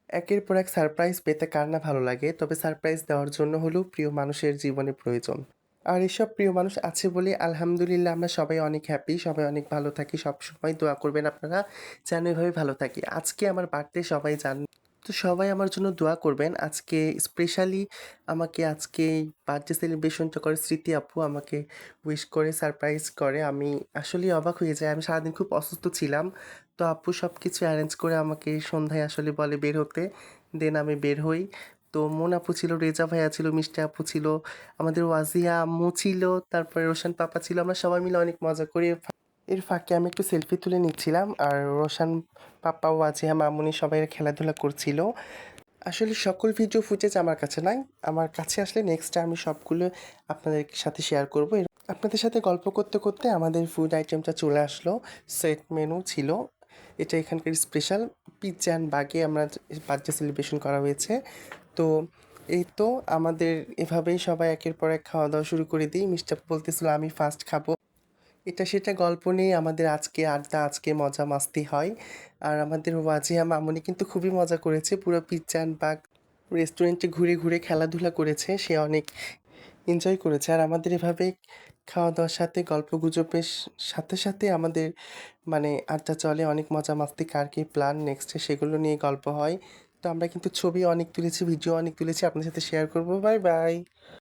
একের পর এক সারপ্রাইজ পেতে কার না ভালো লাগে? তবে সারপ্রাইজ দেওয়ার জন্য হলেও প্রিয় মানুষের জীবনে প্রয়োজন। আর এসব প্রিয় মানুষ আছে বলেই আলহামদুলিল্লাহ আমরা সবাই অনেক হ্যাপি, সবাই অনেক ভালো থাকি। সবসময় দোয়া করবেন আপনারা যেন এভাবে ভালো থাকি। আজকে আমার বার্থডে সবাই তো সবাই আমার জন্য দোয়া করবেন। আজকে স্পেশালি আমাকে আজকে এই বার্থডে সেলিব্রেশনটা করে স্মৃতি আপু আমাকে উইশ করে সারপ্রাইজ করে। আমি আসলেই অবাক হয়ে যাই। আমি সারাদিন খুব অসুস্থ ছিলাম। তো আপু সবকিছু অ্যারেঞ্জ করে আমাকে সন্ধ্যায় আসলে বলে বের হতে। দেন আমি বের হই। তো মুন আপু ছিল, রেজা ভাইয়া ছিল, মিষ্টি আপু ছিল, আমাদের ওয়াজিয়া আম্মু ছিল, তারপরে রোশান পাপা ছিল। আমরা সবাই মিলে অনেক মজা করি। এর ফাঁকে আমি একটু সেলফি তুলে নিচ্ছিলাম। আর রোশান পাপা, ওয়াজিয়া মামুনি সবাই খেলাধুলা করছিল। আসলে সকল ভিডিও ফুটেজ আমার কাছে নাই। আমার কাছে আসলে নেক্সট টাইম আমি সবগুলো আপনাদের সাথে শেয়ার করব। আপনাদের সাথে গল্প করতে করতে আমাদের ফুড আইটেমটা চলে আসলো। সেট মেনু ছিল। এটা এখানকার স্পেশাল পিৎজা অ্যান্ড বার্গে আমরা বার্থডে সেলিব্রেশন করা হয়েছে। তো এই তো আমাদের এভাবেই সবাই একের পর এক খাওয়া-দাওয়া শুরু করে দিই। মিষ্টি আপু বলতেছিল আমি ফার্স্ট খাবো। এটা সেটা গল্প নেই আমাদের আজকে আড্ডা, আজকে মজা মাস্তি হয়। আর আমাদের ওয়াজিহা মামুনি কিন্তু খুবই মজা করেছে। পুরো পিৎজা অ্যান্ড বাগ রেস্টুরেন্টে ঘুরে, ঘুরে খেলাধুলা করেছে। সে অনেক এনজয় করেছে। আর আমাদের এভাবে খাওয়া-দাওয়ার সাথে গল্পগুজবের সাথে, সাথে আমাদের মানে আড্ডা চলে। অনেক মজা মাস্তি কার কি প্ল্যান নেক্সটে সেগুলো নিয়ে গল্প হয়। তো আমরা কিন্তু ছবি অনেক তুলেছি, ভিডিও অনেক তুলেছি। আপনাদের সাথে শেয়ার করব। Bye, by.